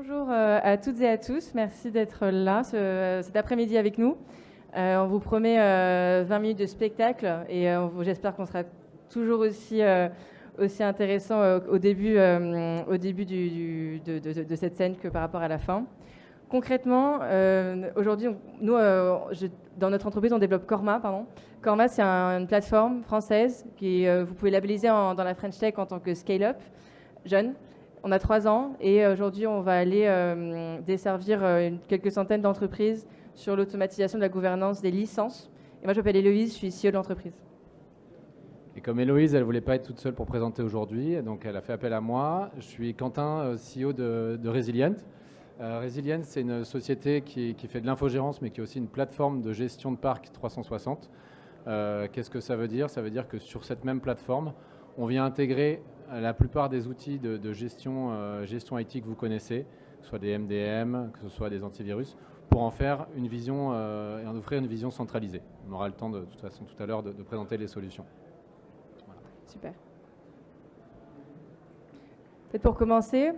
Bonjour à toutes et à tous, merci d'être là cet après-midi avec nous. On vous promet 20 minutes de spectacle et j'espère qu'on sera toujours aussi intéressant au début de cette scène que par rapport à la fin. Concrètement, aujourd'hui, nous, dans notre entreprise, on développe Corma. Corma, c'est une plateforme française qui vous pouvez labelliser dans la French Tech en tant que scale-up jeune. On a 3 ans et aujourd'hui, on va aller desservir quelques centaines d'entreprises sur l'automatisation de la gouvernance des licences. Et moi, je m'appelle Héloïse, je suis CEO de l'entreprise. Et comme Héloïse, elle ne voulait pas être toute seule pour présenter aujourd'hui, donc elle a fait appel à moi. Je suis Quentin, CEO de Resilient. Resilient, c'est une société qui fait de l'infogérance, mais qui est aussi une plateforme de gestion de parc 360. Qu'est-ce que ça veut dire? Ça veut dire que sur cette même plateforme, on vient intégrer la plupart des outils de gestion IT que vous connaissez, que ce soit des MDM, que ce soit des antivirus, pour en faire une vision et en offrir une vision centralisée. On aura le temps de toute façon tout à l'heure de présenter les solutions. Voilà. Super. Peut-être pour commencer,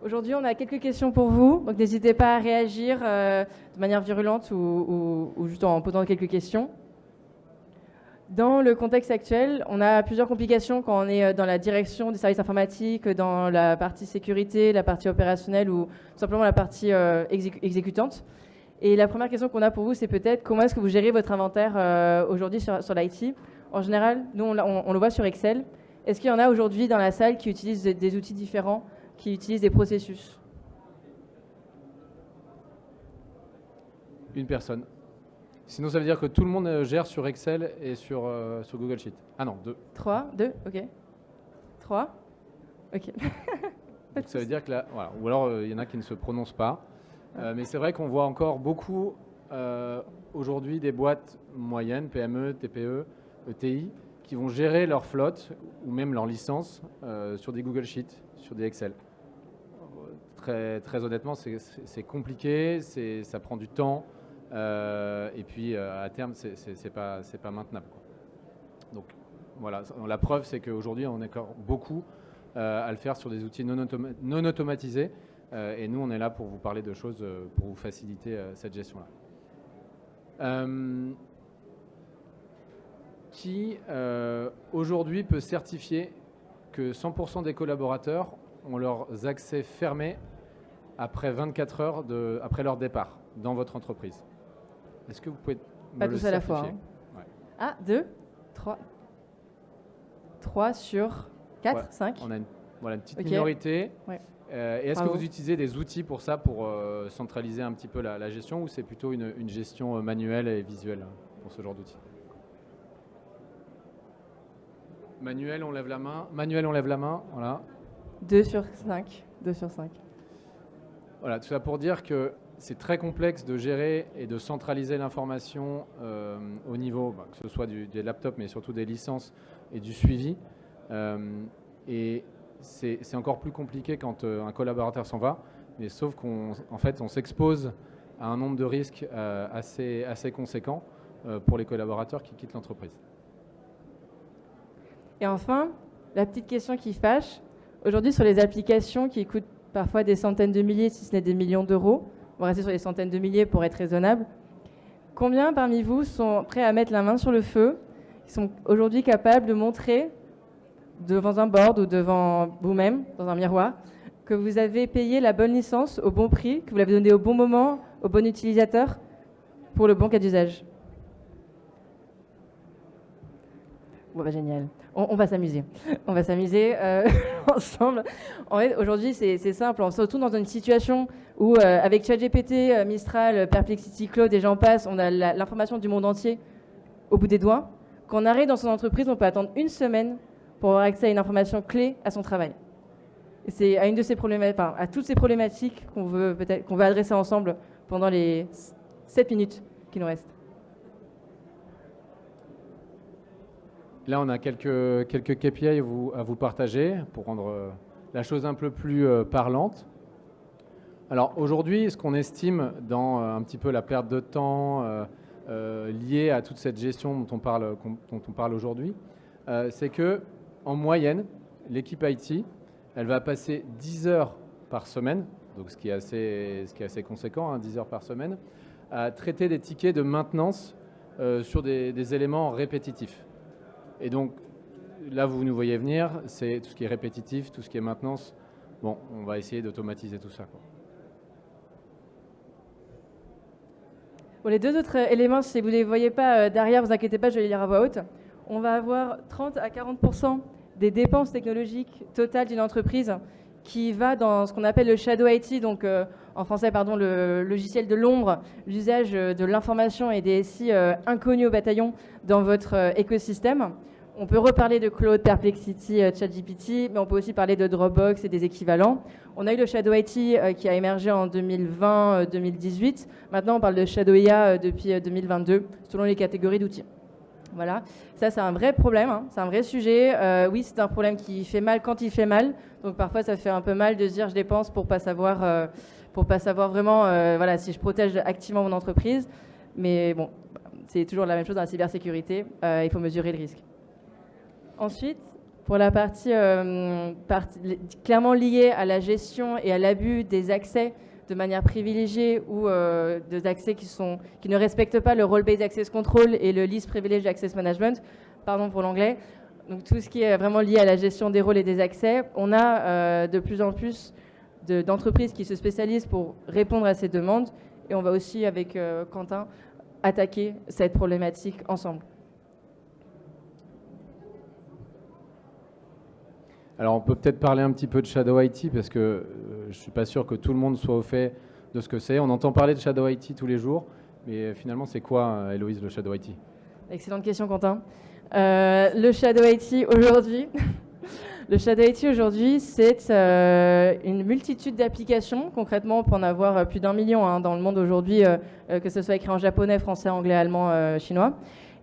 aujourd'hui on a quelques questions pour vous, donc n'hésitez pas à réagir de manière virulente ou juste en posant quelques questions. Dans le contexte actuel, on a plusieurs complications quand on est dans la direction des services informatiques, dans la partie sécurité, la partie opérationnelle ou tout simplement la partie exécutante. Et la première question qu'on a pour vous, c'est peut-être comment est-ce que vous gérez votre inventaire aujourd'hui sur l'IT? En général, nous, on le voit sur Excel. Est-ce qu'il y en a aujourd'hui dans la salle qui utilisent des outils différents, qui utilisent des processus? Une personne. Sinon, ça veut dire que tout le monde gère sur Excel et sur Google Sheet. Ah non, 2. 3, 2, ok. 3, ok. Donc ça veut dire que là, voilà. Ou alors il y en a qui ne se prononcent pas. Mais c'est vrai qu'on voit encore beaucoup aujourd'hui des boîtes moyennes, PME, TPE, ETI, qui vont gérer leur flotte ou même leur licence sur des Google Sheets, sur des Excel. Très honnêtement, c'est compliqué, ça prend du temps. Et puis à terme, c'est pas maintenable, quoi. Donc voilà, la preuve, c'est qu'aujourd'hui, on est encore beaucoup à le faire sur des outils non automatisés. Et nous, on est là pour vous parler de choses pour vous faciliter cette gestion-là. Qui aujourd'hui peut certifier que 100% des collaborateurs ont leurs accès fermés après 24 heures après leur départ dans votre entreprise? Est-ce que vous pouvez Pas me tous le à la certifier? fois. Ouais. Ah, 2, 3. 3 sur 4, ouais. 5. On a une petite minorité. Ouais. Et est-ce que vous utilisez des outils pour ça, pour centraliser un petit peu la gestion, ou c'est plutôt une gestion manuelle et visuelle pour ce genre d'outils? Manuel, on lève la main. Manuel, on lève la main. Voilà. 2 sur 5. 2 sur 5. Voilà, tout ça pour dire que c'est très complexe de gérer et de centraliser l'information au niveau, que ce soit des laptops, mais surtout des licences et du suivi. Et c'est encore plus compliqué quand un collaborateur s'en va, mais sauf qu'en fait, on s'expose à un nombre de risques assez conséquent pour les collaborateurs qui quittent l'entreprise. Et enfin, la petite question qui fâche, aujourd'hui sur les applications qui coûtent parfois des centaines de milliers, si ce n'est des millions d'euros, on va rester sur les centaines de milliers pour être raisonnable, combien parmi vous sont prêts à mettre la main sur le feu, qui sont aujourd'hui capables de montrer devant un board ou devant vous-même, dans un miroir, que vous avez payé la bonne licence au bon prix, que vous l'avez donnée au bon moment, au bon utilisateur, pour le bon cas d'usage? Bon, bah, génial. On va s'amuser. On va s'amuser ensemble. En fait, aujourd'hui, c'est simple. On se retrouve dans une situation où, avec ChatGPT, Mistral, Perplexity, Claude et j'en passe, on a l'information du monde entier au bout des doigts. Quand on arrive dans son entreprise, on peut attendre une semaine pour avoir accès à une information clé à son travail. Et c'est à une de ces problématiques, à toutes ces problématiques qu'on veut adresser ensemble pendant les 7 minutes qui nous restent. Là, on a quelques KPI à vous partager pour rendre la chose un peu plus parlante. Alors aujourd'hui, ce qu'on estime dans un petit peu la perte de temps liée à toute cette gestion dont on parle aujourd'hui, c'est que en moyenne, l'équipe IT, elle va passer 10 heures par semaine donc ce qui est assez conséquent, hein, 10 heures par semaine, à traiter des tickets de maintenance sur des éléments répétitifs. Et donc, là, vous nous voyez venir, c'est tout ce qui est répétitif, tout ce qui est maintenance. Bon, on va essayer d'automatiser tout ça, quoi. Bon, les deux autres éléments, si vous ne les voyez pas derrière, vous inquiétez pas, je vais les lire à voix haute. On va avoir 30 à 40% des dépenses technologiques totales d'une entreprise qui va dans ce qu'on appelle le shadow IT, donc en français, pardon, le logiciel de l'ombre, l'usage de l'information et des SI inconnus au bataillon dans votre écosystème. On peut reparler de Claude, Perplexity, ChatGPT, mais on peut aussi parler de Dropbox et des équivalents. On a eu le Shadow IT qui a émergé en 2020-2018. Maintenant, on parle de Shadow IA depuis 2022, selon les catégories d'outils. Voilà, ça c'est un vrai problème, hein. C'est un vrai sujet. Oui, c'est un problème qui fait mal quand il fait mal. Donc parfois, ça fait un peu mal de se dire je dépense pour pas savoir vraiment voilà, si je protège activement mon entreprise. Mais bon, c'est toujours la même chose dans la cybersécurité. Il faut mesurer le risque. Ensuite, pour la partie clairement liée à la gestion et à l'abus des accès de manière privilégiée ou des accès qui ne respectent pas le Role-Based Access Control et le Least Privileged Access Management, pardon pour l'anglais, donc tout ce qui est vraiment lié à la gestion des rôles et des accès, on a de plus en plus d'entreprises qui se spécialisent pour répondre à ces demandes et on va aussi, avec Quentin, attaquer cette problématique ensemble. Alors on peut peut-être parler un petit peu de Shadow IT parce que je ne suis pas sûr que tout le monde soit au fait de ce que c'est. On entend parler de Shadow IT tous les jours, mais finalement c'est quoi, Héloïse, le Shadow IT? Excellente question, Quentin. Le Shadow IT aujourd'hui, c'est une multitude d'applications. Concrètement, on peut en avoir plus d'1 million dans le monde aujourd'hui, que ce soit écrit en japonais, français, anglais, allemand, chinois.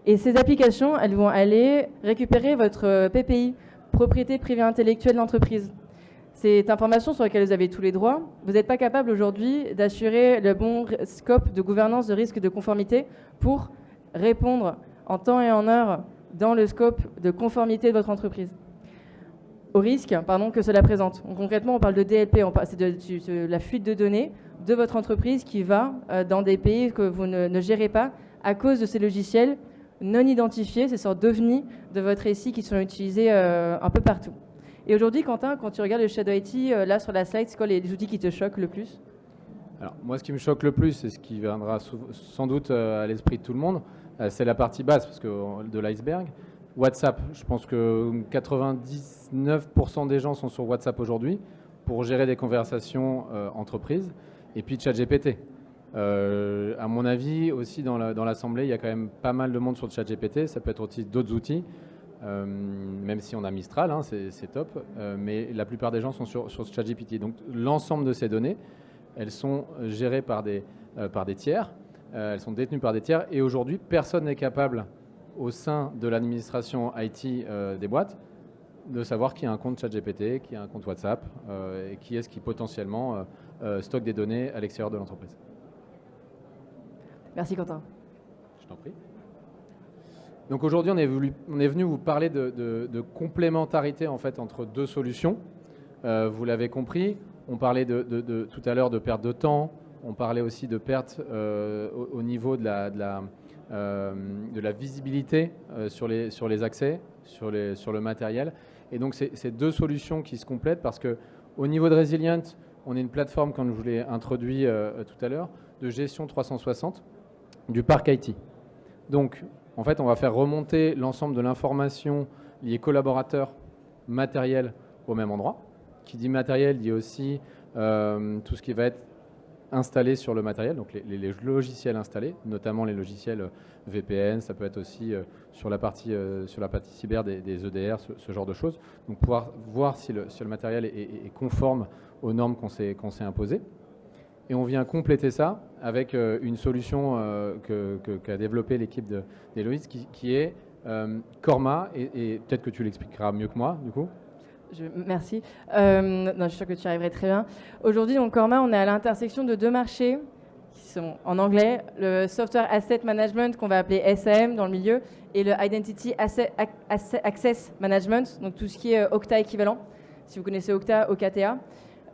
Et ces applications, elles vont aller récupérer votre PPI, propriété privée intellectuelle de l'entreprise. C'est information sur laquelle vous avez tous les droits. Vous n'êtes pas capable aujourd'hui d'assurer le bon scope de gouvernance de risque de conformité pour répondre en temps et en heure dans le scope de conformité de votre entreprise au risque que cela présente. Donc, concrètement, on parle de DLP, c'est de la fuite de données de votre entreprise qui va dans des pays que vous ne gérez pas à cause de ces logiciels non identifiés, ces sortes d'ovnis de votre SI qui sont utilisés un peu partout. Et aujourd'hui, Quentin, quand tu regardes le Shadow IT, là sur la slide, c'est quoi les outils qui te choquent le plus? Alors, moi, ce qui me choque le plus, et ce qui viendra sans doute à l'esprit de tout le monde, c'est la partie basse de l'iceberg. WhatsApp, je pense que 99% des gens sont sur WhatsApp aujourd'hui pour gérer des conversations entreprises. Et puis ChatGPT. À mon avis, aussi dans l'Assemblée, il y a quand même pas mal de monde sur ChatGPT. Ça peut être aussi d'autres outils, même si on a Mistral, hein, c'est top. Mais la plupart des gens sont sur ChatGPT. Donc l'ensemble de ces données, elles sont gérées par des tiers. Elles sont détenues par des tiers. Et aujourd'hui, personne n'est capable, au sein de l'administration IT des boîtes, de savoir qui a un compte ChatGPT, qui a un compte WhatsApp, et qui est-ce qui potentiellement stocke des données à l'extérieur de l'entreprise. Merci Quentin. Je t'en prie. Donc aujourd'hui, on est venu vous parler de complémentarité en fait entre deux solutions. Vous l'avez compris, on parlait tout à l'heure de perte de temps, on parlait aussi de perte au niveau de la visibilité sur les accès, sur le matériel. Et donc c'est deux solutions qui se complètent parce qu'au niveau de Resilient, on est une plateforme, comme je vous l'ai introduit tout à l'heure, de gestion 360 du parc IT. Donc, en fait, on va faire remonter l'ensemble de l'information liée collaborateurs, matériel au même endroit. Qui dit matériel dit aussi tout ce qui va être installé sur le matériel, donc les logiciels installés, notamment les logiciels VPN, ça peut être aussi sur la partie cyber des EDR, ce genre de choses. Donc pouvoir voir si le matériel est conforme aux normes qu'on s'est imposées. Et on vient compléter ça avec une solution qu'a développée l'équipe d'Héloïse qui est Corma, et peut-être que tu l'expliqueras mieux que moi, du coup. Merci. Non, je suis sûre que tu y arriverais très bien. Aujourd'hui, donc Corma, on est à l'intersection de deux marchés qui sont en anglais, le Software Asset Management, qu'on va appeler SAM dans le milieu, et le Identity Access Management, donc tout ce qui est Okta équivalent. Si vous connaissez Okta, OKTA.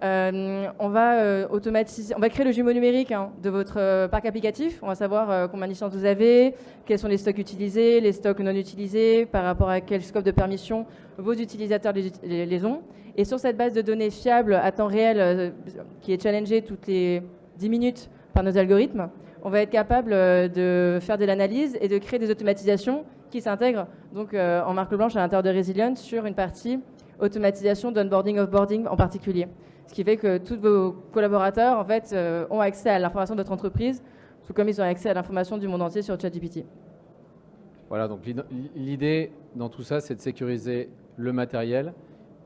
On va automatiser, on va créer le jumeau numérique de votre parc applicatif. On va savoir combien de licences vous avez, quels sont les stocks utilisés, les stocks non utilisés, par rapport à quel scope de permission vos utilisateurs les ont. Et sur cette base de données fiable à temps réel, qui est challengée toutes les 10 minutes par nos algorithmes, on va être capable de faire de l'analyse et de créer des automatisations qui s'intègrent donc en marque blanche à l'intérieur de Resilience sur une partie automatisation d'onboarding, offboarding en particulier. Ce qui fait que tous vos collaborateurs en fait, ont accès à l'information de votre entreprise, tout comme ils ont accès à l'information du monde entier sur ChatGPT. Voilà, donc l'idée dans tout ça, c'est de sécuriser le matériel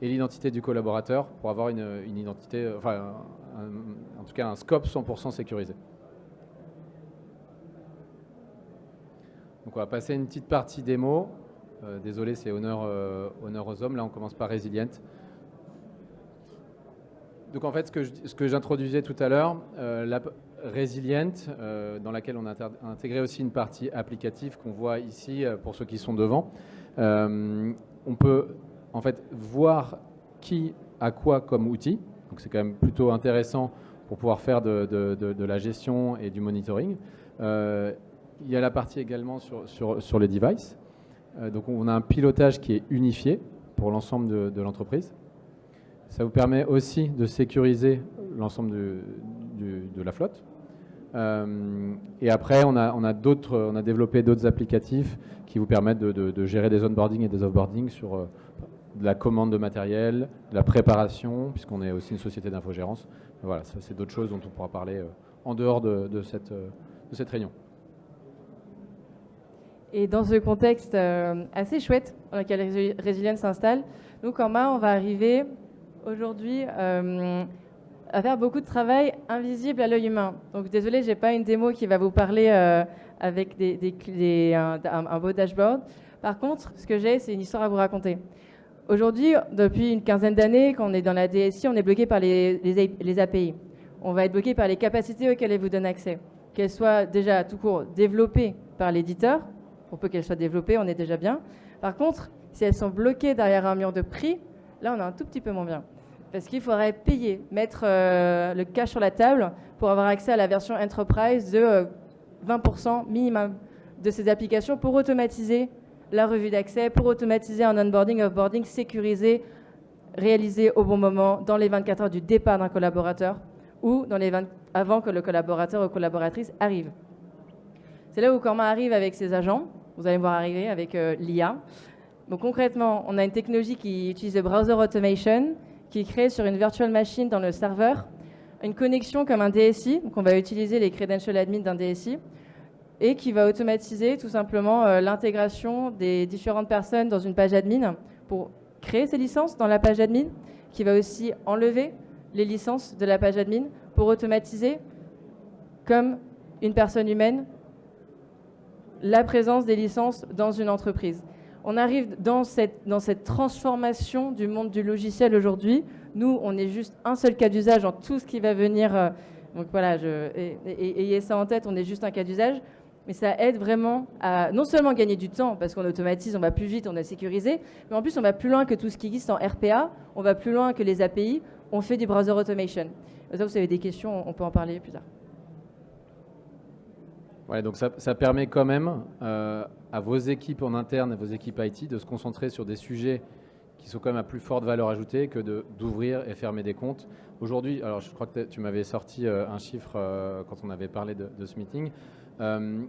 et l'identité du collaborateur pour avoir une identité, enfin, en tout cas un scope 100% sécurisé. Donc on va passer une petite partie démo. Désolé, c'est honneur aux hommes. Là, on commence par Resilient. Donc en fait, ce que j'introduisais tout à l'heure, la Resilient, dans laquelle on a intégré aussi une partie applicative qu'on voit ici pour ceux qui sont devant. On peut en fait voir qui a quoi comme outil. Donc c'est quand même plutôt intéressant pour pouvoir faire de la gestion et du monitoring. Il y a la partie également sur les devices. Donc on a un pilotage qui est unifié pour l'ensemble de l'entreprise. Ça vous permet aussi de sécuriser l'ensemble de la flotte. Et après, on a développé d'autres applicatifs qui vous permettent de gérer des onboarding et des offboarding sur de la commande de matériel, de la préparation, puisqu'on est aussi une société d'infogérance. Voilà, ça c'est d'autres choses dont on pourra parler en dehors de cette réunion. Et dans ce contexte assez chouette dans lequel Resilience s'installe, nous, Corma, on va arriver aujourd'hui à faire beaucoup de travail invisible à l'œil humain. Donc désolé, j'ai pas une démo qui va vous parler avec un beau dashboard. Par contre, ce que j'ai, c'est une histoire à vous raconter. Aujourd'hui, depuis une quinzaine d'années, quand on est dans la DSI, on est bloqué par les API. On va être bloqué par les capacités auxquelles elles vous donnent accès. Qu'elles soient déjà tout court développées par l'éditeur, pour peu qu'elles soient développées, on est déjà bien. Par contre, si elles sont bloquées derrière un mur de prix, là, on est un tout petit peu moins bien. Parce qu'il faudrait payer, mettre le cash sur la table pour avoir accès à la version Enterprise de 20% minimum de ces applications pour automatiser la revue d'accès, pour automatiser un onboarding, offboarding sécurisé, réalisé au bon moment, dans les 24 heures du départ d'un collaborateur ou avant que le collaborateur ou collaboratrice arrive. C'est là où Corma arrive avec ses agents. Vous allez me voir arriver avec l'IA. Donc concrètement, on a une technologie qui utilise le browser automation, qui crée sur une virtual machine dans le serveur une connexion comme un DSI. Donc on va utiliser les credential admin d'un DSI et qui va automatiser tout simplement l'intégration des différentes personnes dans une page admin pour créer ces licences dans la page admin, qui va aussi enlever les licences de la page admin pour automatiser comme une personne humaine la présence des licences dans une entreprise. On arrive dans cette transformation du monde du logiciel aujourd'hui. Nous, on est juste un seul cas d'usage en tout ce qui va venir. Donc voilà, ayez ça en tête, on est juste un cas d'usage. Mais ça aide vraiment à non seulement gagner du temps, parce qu'on automatise, on va plus vite, on est sécurisé, mais en plus on va plus loin que tout ce qui existe en RPA, on va plus loin que les API, on fait du browser automation. Ça, vous avez des questions, on peut en parler plus tard. Ouais, donc ça permet quand même à vos équipes en interne, à vos équipes IT, de se concentrer sur des sujets qui sont quand même à plus forte valeur ajoutée que d'ouvrir et fermer des comptes. Aujourd'hui, alors je crois que tu m'avais sorti un chiffre quand on avait parlé de ce meeting.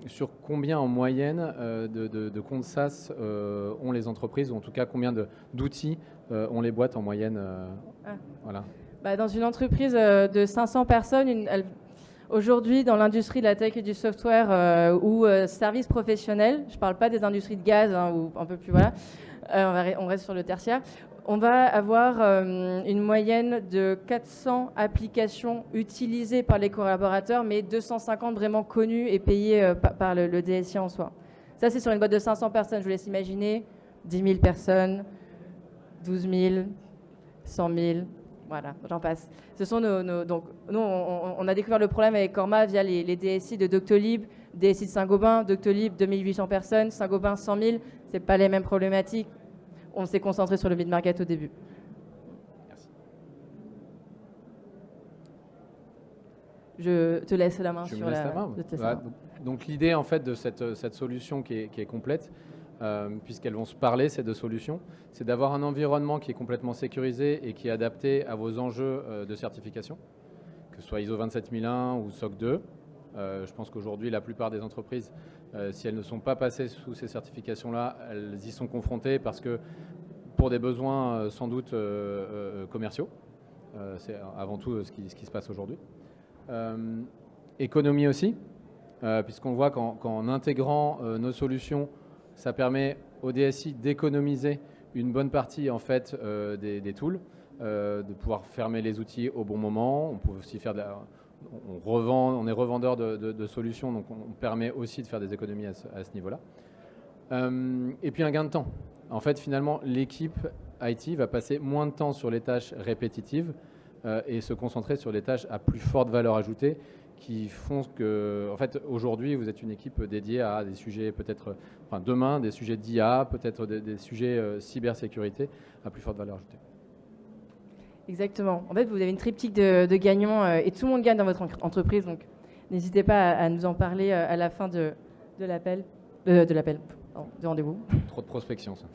Sur combien en moyenne de comptes SaaS ont les entreprises, ou en tout cas combien d'outils ont les boîtes en moyenne voilà. Dans une entreprise de 500 personnes, aujourd'hui, dans l'industrie de la tech et du software ou services professionnels, je ne parle pas des industries de gaz ou un peu plus, voilà, on reste sur le tertiaire, on va avoir une moyenne de 400 applications utilisées par les collaborateurs, mais 250 vraiment connues et payées par le DSI en soi. Ça, c'est sur une boîte de 500 personnes. Je vous laisse imaginer 10 000 personnes, 12 000, 100 000... Voilà, j'en passe. Ce sont donc, nous, on a découvert le problème avec Corma via les DSI de Doctolib, DSI de Saint-Gobain, Doctolib 2800 personnes, Saint-Gobain 100 000, c'est pas les mêmes problématiques. On s'est concentré sur le mid-market au début. Merci. je te laisse la main Je sur me laisse la... la main. je te laisse Bah, la main. donc l'idée en fait de cette solution qui est complète, puisqu'elles vont se parler ces deux solutions, c'est d'avoir un environnement qui est complètement sécurisé et qui est adapté à vos enjeux de certification, que ce soit ISO 27001 ou SOC 2. Je pense qu'aujourd'hui la plupart des entreprises, si elles ne sont pas passées sous ces certifications-là, elles y sont confrontées parce que pour des besoins sans doute commerciaux. C'est avant tout ce qui se passe aujourd'hui. Économie aussi, puisqu'on voit qu'en intégrant nos solutions, ça permet au DSI d'économiser une bonne partie en fait, des tools, de pouvoir fermer les outils au bon moment. On peut aussi faire on est revendeur de solutions, donc on permet aussi de faire des économies à ce niveau-là. Et puis un gain de temps. En fait, finalement, l'équipe IT va passer moins de temps sur les tâches répétitives et se concentrer sur les tâches à plus forte valeur ajoutée qui font que, en fait, aujourd'hui, vous êtes une équipe dédiée à des sujets peut-être, enfin demain, des sujets d'IA, peut-être des sujets cybersécurité à plus forte valeur ajoutée. Exactement. En fait, vous avez une triptyque de gagnants et tout le monde gagne dans votre entreprise. Donc, n'hésitez pas à nous en parler à la fin de l'appel, du rendez-vous. Trop de prospection, ça.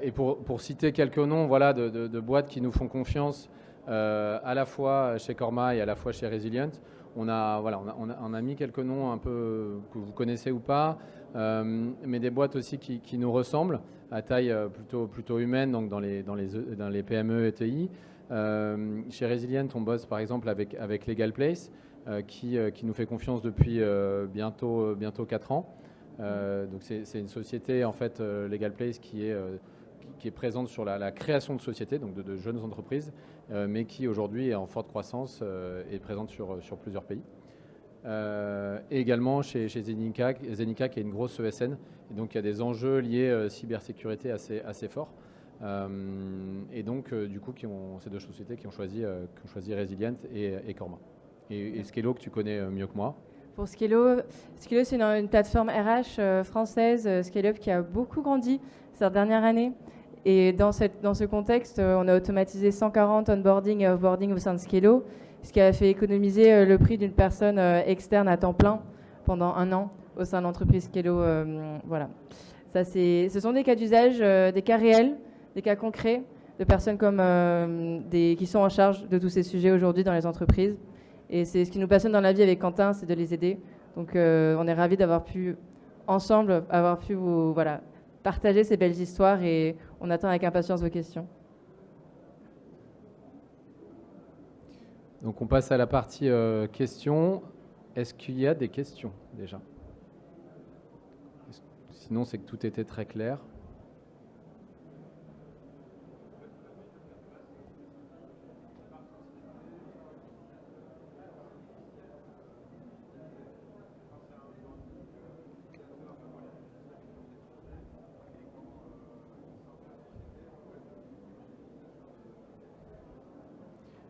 Et pour citer quelques noms, voilà, de boîtes qui nous font confiance, à la fois chez Corma et à la fois chez Resilient, on a mis quelques noms un peu que vous connaissez ou pas, mais des boîtes aussi qui nous ressemblent à taille plutôt humaine, donc dans les PME et TI. Chez Resilient, on bosse par exemple avec Legal Place, qui nous fait confiance depuis bientôt 4 ans. Donc c'est une société en fait Legal Place qui est présente sur la création de sociétés, donc de jeunes entreprises, mais qui aujourd'hui est en forte croissance et présente sur plusieurs pays. Et également chez Zenica qui est une grosse ESN, et donc il y a des enjeux liés cybersécurité assez forts. Et donc du coup ces deux sociétés qui ont choisi Resilient et Corma. Et Scalo que tu connais mieux que moi. Pour Scalo, c'est une plateforme RH française, Scale-up, qui a beaucoup grandi ces dernières années. Et dans ce contexte, on a automatisé 140 onboarding et offboarding au sein de Scalo, ce qui a fait économiser le prix d'une personne externe à temps plein pendant 1 an au sein de l'entreprise Scalo. Voilà. Ce sont des cas d'usage, des cas réels, des cas concrets de personnes qui sont en charge de tous ces sujets aujourd'hui dans les entreprises. Et c'est ce qui nous passionne dans la vie avec Quentin, c'est de les aider. Donc on est ravis d'avoir pu, ensemble, vous partager ces belles histoires et on attend avec impatience vos questions. Donc on passe à la partie questions. Est-ce qu'il y a des questions déjà? Sinon c'est que tout était très clair.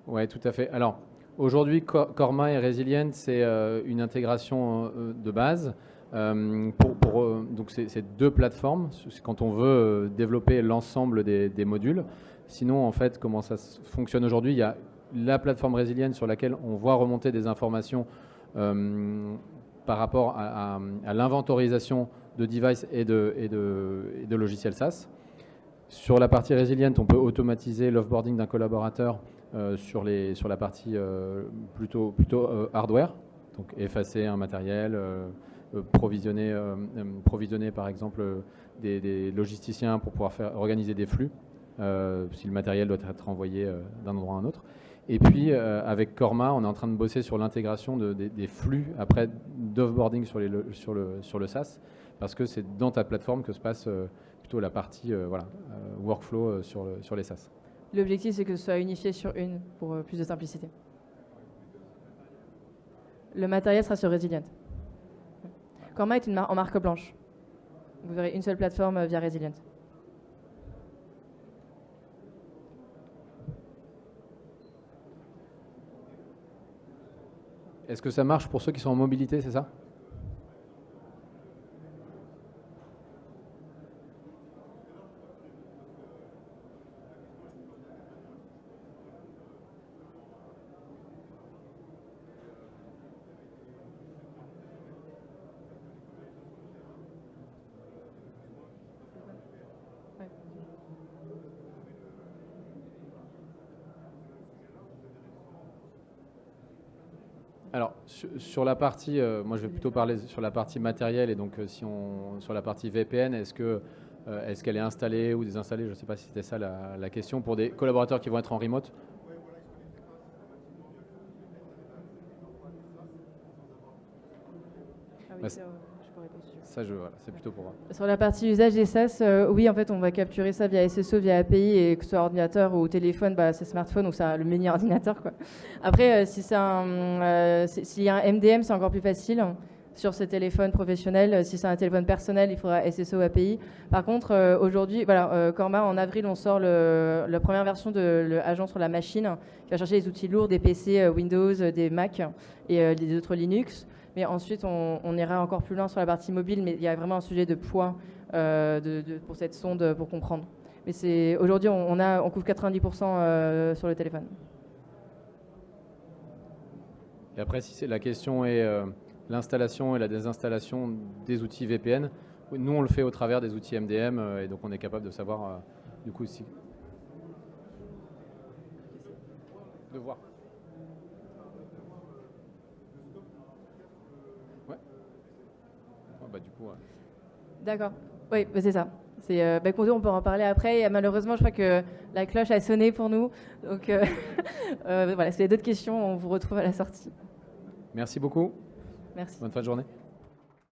Oui, tout à fait. Alors, aujourd'hui, Corma et Resilient, c'est une intégration de base. Donc, c'est deux plateformes quand on veut développer l'ensemble des modules. Sinon, en fait, comment ça fonctionne aujourd'hui? Il y a la plateforme Resilient sur laquelle on voit remonter des informations par rapport à l'inventorisation de devices et de logiciels SaaS. Sur la partie Resilient, on peut automatiser l'offboarding d'un collaborateur sur la partie plutôt hardware, donc effacer un matériel, provisionner par exemple des logisticiens pour pouvoir organiser des flux si le matériel doit être envoyé d'un endroit à un autre. Et puis avec Corma, on est en train de bosser sur l'intégration des flux après d'offboarding sur le SaaS, parce que c'est dans ta plateforme que se passe plutôt la partie workflow sur les SaaS. L'objectif, c'est que ce soit unifié sur une pour plus de simplicité. Le matériel sera sur Resilient. Corma est en marque blanche. Vous verrez une seule plateforme via Resilient. Est-ce que ça marche pour ceux qui sont en mobilité, c'est ça ? Alors, sur la partie, moi je vais plutôt parler sur la partie matérielle, et donc sur la partie VPN, est-ce qu'elle est installée ou désinstallée? Je ne sais pas si c'était ça la question, pour des collaborateurs qui vont être en remote. Ah oui, Bah, je pourrais pas suivre. Ça, voilà, c'est plutôt pour... Sur la partie usage des SaaS, oui, en fait, on va capturer ça via SSO, via API, et que ce soit ordinateur ou téléphone, c'est smartphone, donc c'est le mini ordinateur, quoi. Après, s'il y a un MDM, c'est encore plus facile sur ce téléphone professionnel. Si c'est un téléphone personnel, il faudra SSO API. Par contre, aujourd'hui, voilà, Corma, en avril, on sort la première version de l'agent sur la machine, qui va chercher les outils lourds des PC Windows, des Mac et des autres Linux. Mais ensuite, on ira encore plus loin sur la partie mobile, mais il y a vraiment un sujet de poids pour cette sonde pour comprendre. Mais aujourd'hui, on couvre 90% sur le téléphone. Et après, si la question est l'installation et la désinstallation des outils VPN, nous on le fait au travers des outils MDM, et donc on est capable de savoir du coup si... De voir. Ouais. Du coup... D'accord. Oui, c'est ça. Écoutez, on peut en parler après. Et, malheureusement, je crois que la cloche a sonné pour nous. Donc, voilà, si vous avez d'autres questions, on vous retrouve à la sortie. Merci beaucoup. Merci. Bonne fin de journée.